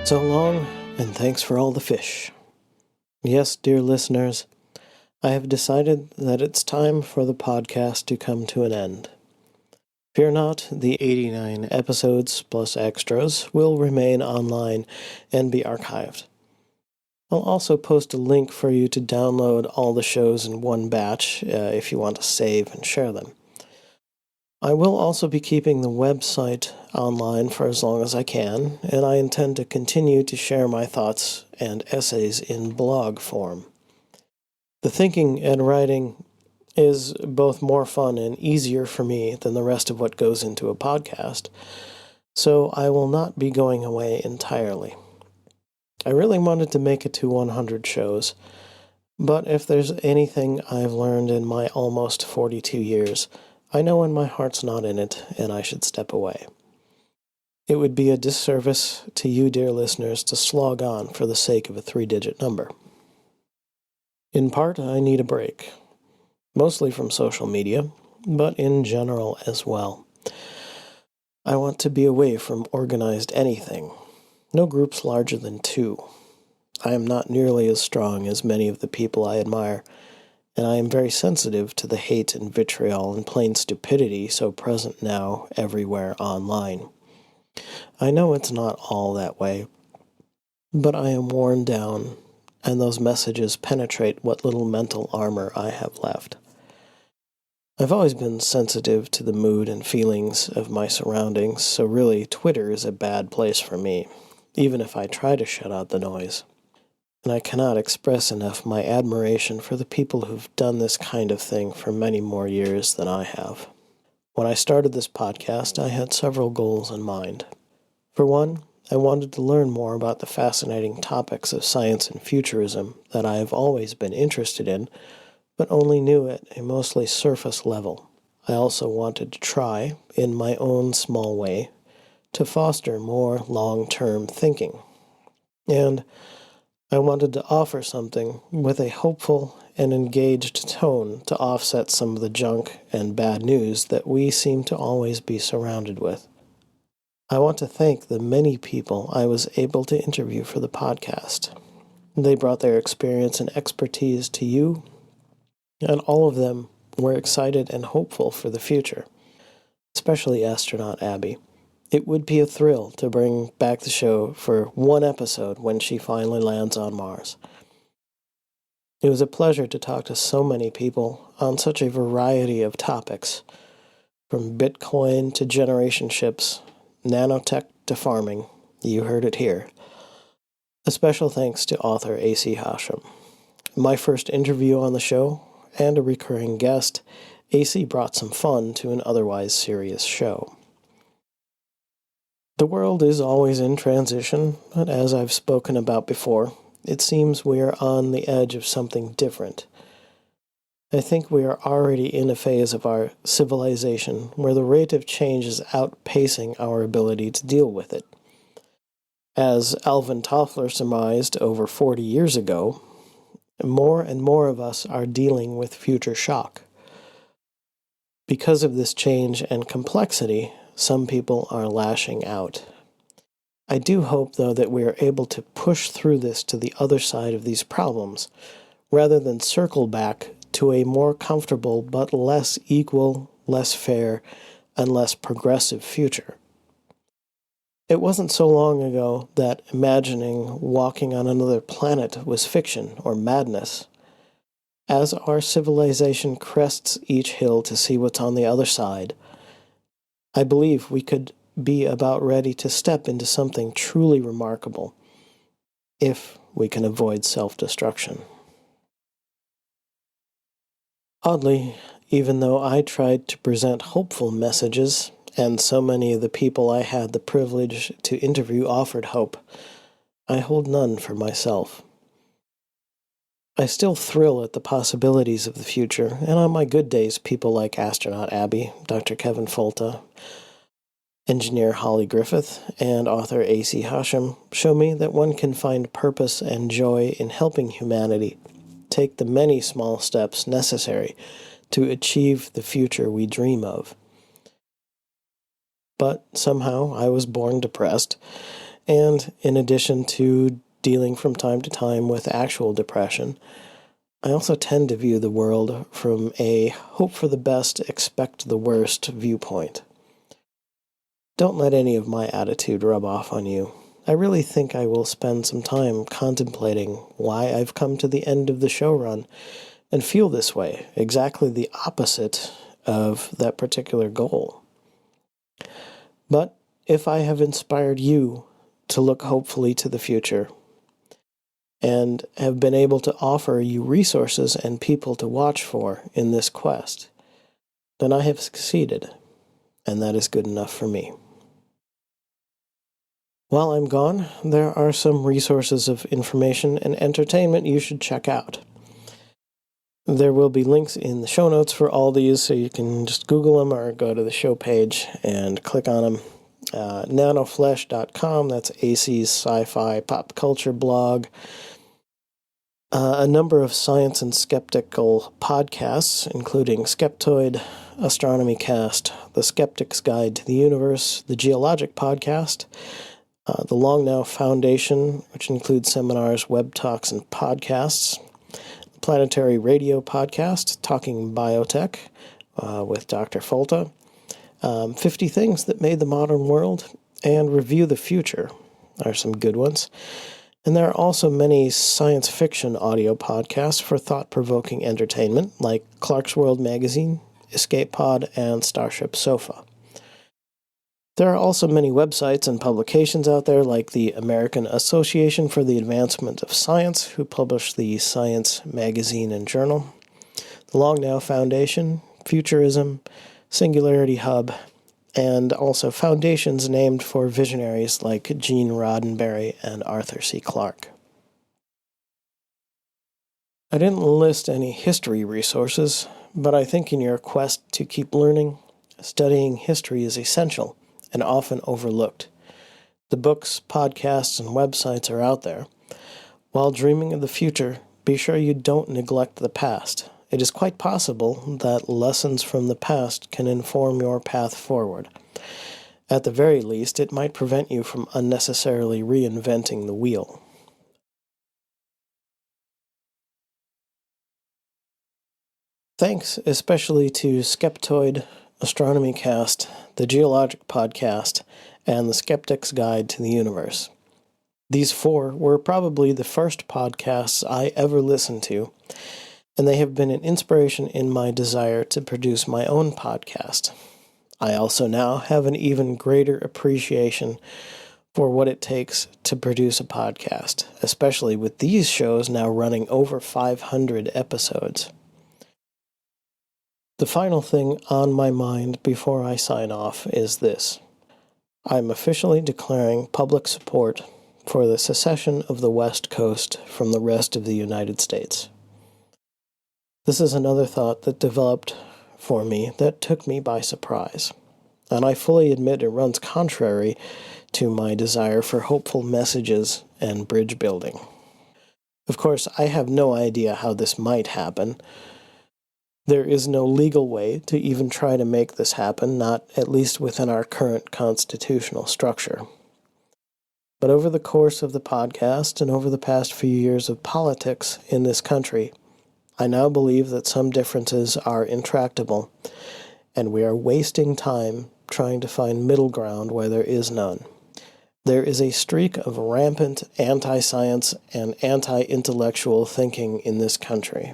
So long, and thanks for all the fish. Yes, dear listeners, I have decided that it's time for the podcast to come to an end. Fear not, the 89 episodes plus extras will remain online and be archived. I'll also post a link for you to download all the shows in one batch if you want to save and share them. I will also be keeping the website online for as long as I can, and I intend to continue to share my thoughts and essays in blog form. The thinking and writing is both more fun and easier for me than the rest of what goes into a podcast, so I will not be going away entirely. I really wanted to make it to 100 shows, but if there's anything I've learned in my almost 42 years, I know when my heart's not in it, and I should step away. It would be a disservice to you, dear listeners, to slog on for the sake of a 3-digit number. In part, I need a break, mostly from social media, but in general as well. I want to be away from organized anything, no groups larger than 2. I am not nearly as strong as many of the people I admire, and I am very sensitive to the hate and vitriol and plain stupidity so present now everywhere online. I know it's not all that way, but I am worn down, and those messages penetrate what little mental armor I have left. I've always been sensitive to the mood and feelings of my surroundings, so really Twitter is a bad place for me, even if I try to shut out the noise. And I cannot express enough my admiration for the people who've done this kind of thing for many more years than I have. When I started this podcast, I had several goals in mind. For one, I wanted to learn more about the fascinating topics of science and futurism that I have always been interested in, but only knew at a mostly surface level. I also wanted to try, in my own small way, to foster more long-term thinking. And I wanted to offer something with a hopeful and engaged tone to offset some of the junk and bad news that we seem to always be surrounded with. I want to thank the many people I was able to interview for the podcast. They brought their experience and expertise to you, and all of them were excited and hopeful for the future, especially Astronaut Abby. It would be a thrill to bring back the show for one episode when she finally lands on Mars. It was a pleasure to talk to so many people on such a variety of topics, from Bitcoin to generation ships, nanotech to farming. You heard it here. A special thanks to author A.C. Hashem. My first interview on the show, and a recurring guest, A.C. brought some fun to an otherwise serious show. The world is always in transition, but as I've spoken about before, it seems we are on the edge of something different. I think we are already in a phase of our civilization where the rate of change is outpacing our ability to deal with it. As Alvin Toffler surmised over 40 years ago, more and more of us are dealing with future shock. Because of this change and complexity, some people are lashing out. I do hope, though, that we are able to push through this to the other side of these problems, rather than circle back to a more comfortable but less equal, less fair, and less progressive future. It wasn't so long ago that imagining walking on another planet was fiction or madness. As our civilization crests each hill to see what's on the other side, I believe we could be about ready to step into something truly remarkable, if we can avoid self-destruction. Oddly, even though I tried to present hopeful messages, and so many of the people I had the privilege to interview offered hope, I hold none for myself. I still thrill at the possibilities of the future, and on my good days, people like Astronaut Abby, Dr. Kevin Folta, engineer Holly Griffith, and author A.C. Hashem show me that one can find purpose and joy in helping humanity take the many small steps necessary to achieve the future we dream of. But somehow I was born depressed, And in addition to dealing from time to time with actual depression, I also tend to view the world from a hope for the best, expect the worst viewpoint. Don't let any of my attitude rub off on you. I really think I will spend some time contemplating why I've come to the end of the show run and feel this way, exactly the opposite of that particular goal. But if I have inspired you to look hopefully to the future and have been able to offer you resources and people to watch for in this quest, then I have succeeded, and that is good enough for me. While I'm gone, there are some resources of information and entertainment you should check out. There will be links in the show notes for all these, so you can just Google them or go to the show page and click on them. Nanoflesh.com, that's AC's sci-fi pop culture blog. A number of science and skeptical podcasts, including Skeptoid, Astronomy Cast, The Skeptic's Guide to the Universe, the Geologic Podcast, the Long Now Foundation, which includes seminars, web talks, and podcasts, the Planetary Radio Podcast, Talking Biotech with Dr. Folta, 50 Things That Made the Modern World, and Review the Future are some good ones. And there are also many science fiction audio podcasts for thought-provoking entertainment, like Clark's World Magazine, Escape Pod, and Starship Sofa. There are also many websites and publications out there, like the American Association for the Advancement of Science, who publish the Science magazine and journal, the Long Now Foundation, Futurism, Singularity Hub, and also foundations named for visionaries like Gene Roddenberry and Arthur C. Clarke. I didn't list any history resources, but I think in your quest to keep learning, studying history is essential and often overlooked. The books, podcasts, and websites are out there. While dreaming of the future, be sure you don't neglect the past. It is quite possible that lessons from the past can inform your path forward. At the very least, it might prevent you from unnecessarily reinventing the wheel. Thanks especially to Skeptoid, Astronomy Cast, the Geologic Podcast, and the Skeptic's Guide to the Universe. These 4 were probably the first podcasts I ever listened to, and they have been an inspiration in my desire to produce my own podcast. I also now have an even greater appreciation for what it takes to produce a podcast, especially with these shows now running over 500 episodes. The final thing on my mind before I sign off is this. I'm officially declaring public support for the secession of the West Coast from the rest of the United States. This is another thought that developed for me that took me by surprise, and I fully admit it runs contrary to my desire for hopeful messages and bridge building. Of course, I have no idea how this might happen. There is no legal way to even try to make this happen, not at least within our current constitutional structure. But over the course of the podcast and over the past few years of politics in this country, I now believe that some differences are intractable, and we are wasting time trying to find middle ground where there is none. There is a streak of rampant anti-science and anti-intellectual thinking in this country.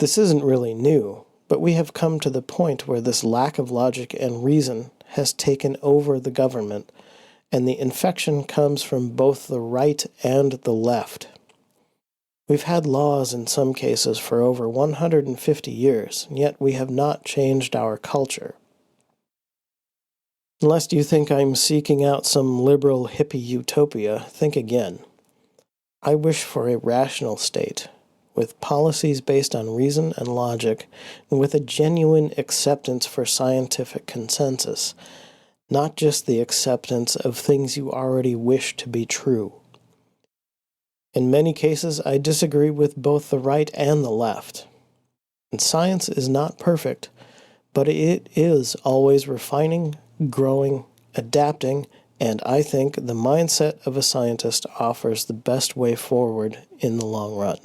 This isn't really new, but we have come to the point where this lack of logic and reason has taken over the government, and the infection comes from both the right and the left. We've had laws in some cases for over 150 years, yet we have not changed our culture. Unless you think I'm seeking out some liberal hippie utopia, think again. I wish for a rational state, with policies based on reason and logic, and with a genuine acceptance for scientific consensus, not just the acceptance of things you already wish to be true. In many cases, I disagree with both the right and the left. And science is not perfect, but it is always refining, growing, adapting, and I think the mindset of a scientist offers the best way forward in the long run.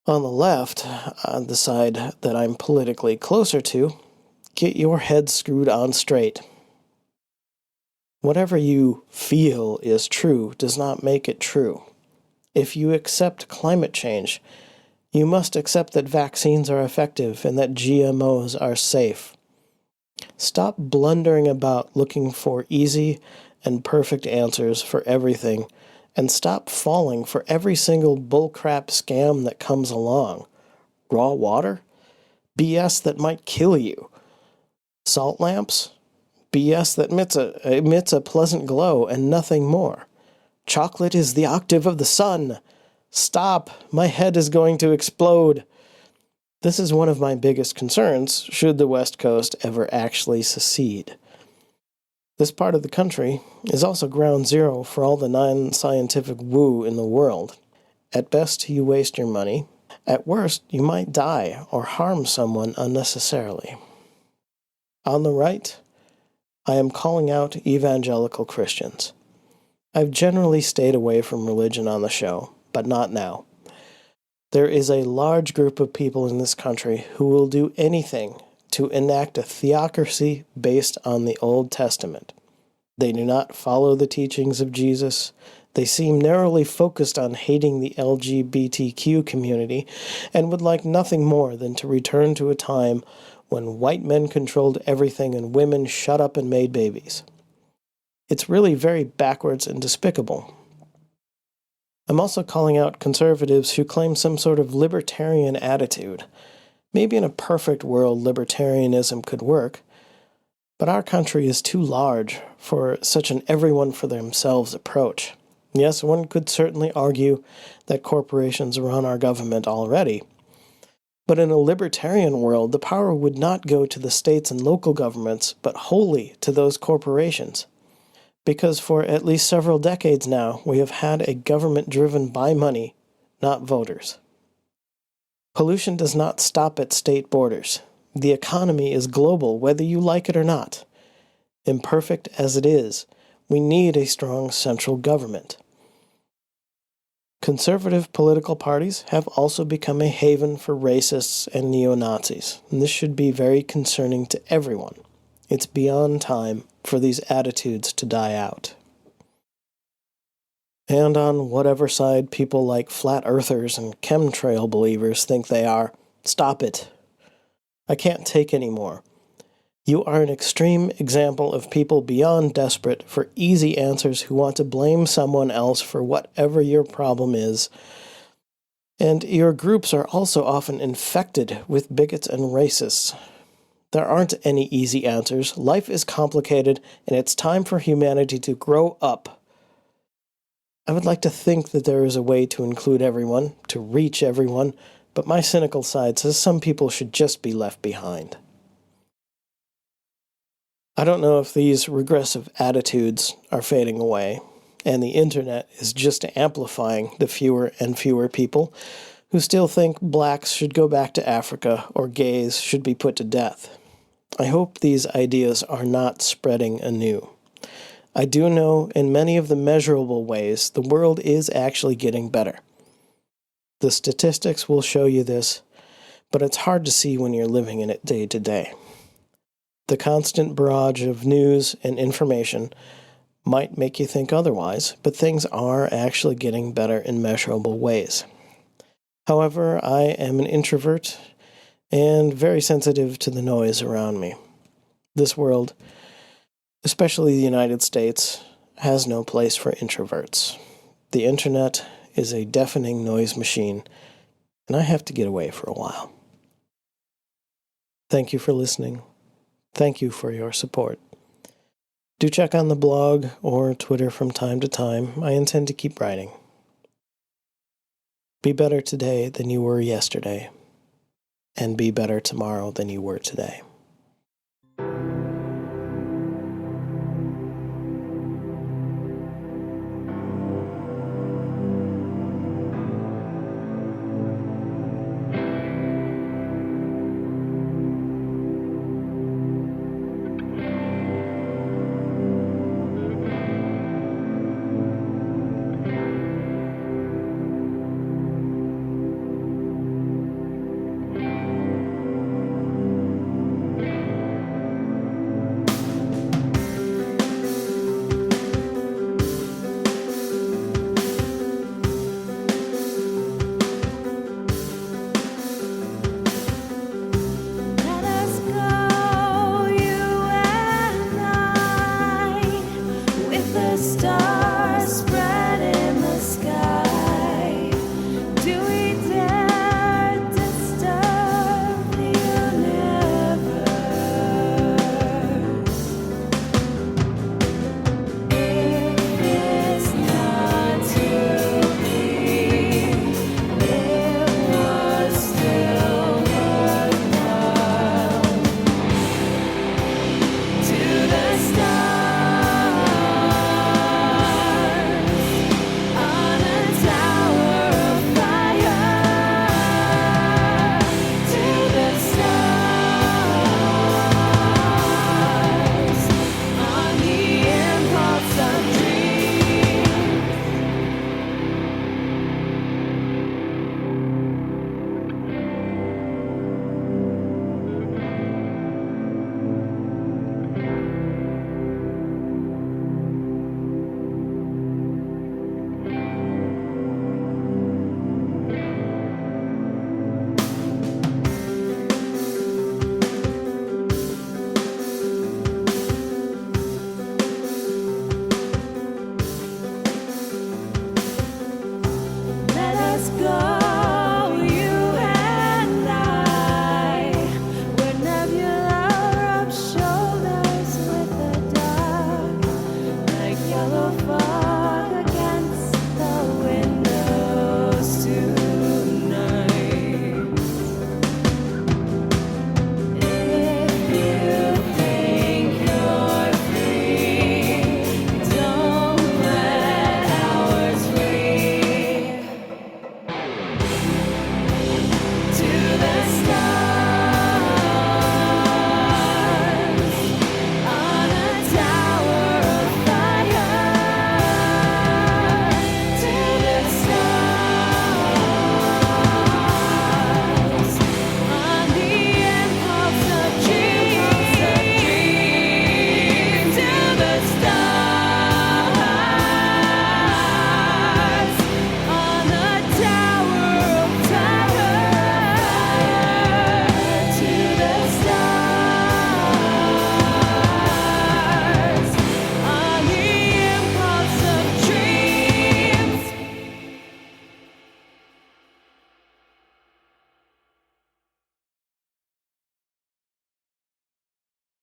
On the left, on the side that I'm politically closer to, get your head screwed on straight. Whatever you feel is true does not make it true. If you accept climate change, you must accept that vaccines are effective and that GMOs are safe. Stop blundering about looking for easy and perfect answers for everything, and stop falling for every single bullcrap scam that comes along. Raw water? BS that might kill you. Salt lamps? BS that emits a pleasant glow and nothing more. Chocolate is the octave of the sun. Stop! My head is going to explode. This is one of my biggest concerns should the West Coast ever actually secede. This part of the country is also ground zero for all the non-scientific woo in the world. At best, you waste your money. At worst, you might die or harm someone unnecessarily. On the right, I am calling out evangelical Christians. I've generally stayed away from religion on the show, but not now. There is a large group of people in this country who will do anything to enact a theocracy based on the Old Testament. They do not follow the teachings of Jesus. They seem narrowly focused on hating the LGBTQ community and would like nothing more than to return to a time when white men controlled everything and women shut up and made babies. It's really very backwards and despicable. I'm also calling out conservatives who claim some sort of libertarian attitude. Maybe in a perfect world, libertarianism could work, but our country is too large for such an everyone-for-themselves approach. Yes, one could certainly argue that corporations run our government already, but in a libertarian world, the power would not go to the states and local governments, but wholly to those corporations. Because for at least several decades now, we have had a government driven by money, not voters. Pollution does not stop at state borders. The economy is global, whether you like it or not. Imperfect as it is, we need a strong central government. Conservative political parties have also become a haven for racists and neo-Nazis, and this should be very concerning to everyone. It's beyond time for these attitudes to die out. And on whatever side people like flat earthers and chemtrail believers think they are, stop it. I can't take any more. You are an extreme example of people beyond desperate for easy answers who want to blame someone else for whatever your problem is. And your groups are also often infected with bigots and racists. There aren't any easy answers. Life is complicated, and it's time for humanity to grow up. I would like to think that there is a way to include everyone, to reach everyone, but my cynical side says some people should just be left behind. I don't know if these regressive attitudes are fading away, and the internet is just amplifying the fewer and fewer people who still think blacks should go back to Africa or gays should be put to death. I hope these ideas are not spreading anew. I do know in many of the measurable ways the world is actually getting better. The statistics will show you this, but it's hard to see when you're living in it day to day. The constant barrage of news and information might make you think otherwise, but things are actually getting better in measurable ways. However, I am an introvert and very sensitive to the noise around me. This world, especially the United States, has no place for introverts. The internet is a deafening noise machine, and I have to get away for a while. Thank you for listening. Thank you for your support. Do check on the blog or Twitter from time to time. I intend to keep writing. Be better today than you were yesterday, and be better tomorrow than you were today.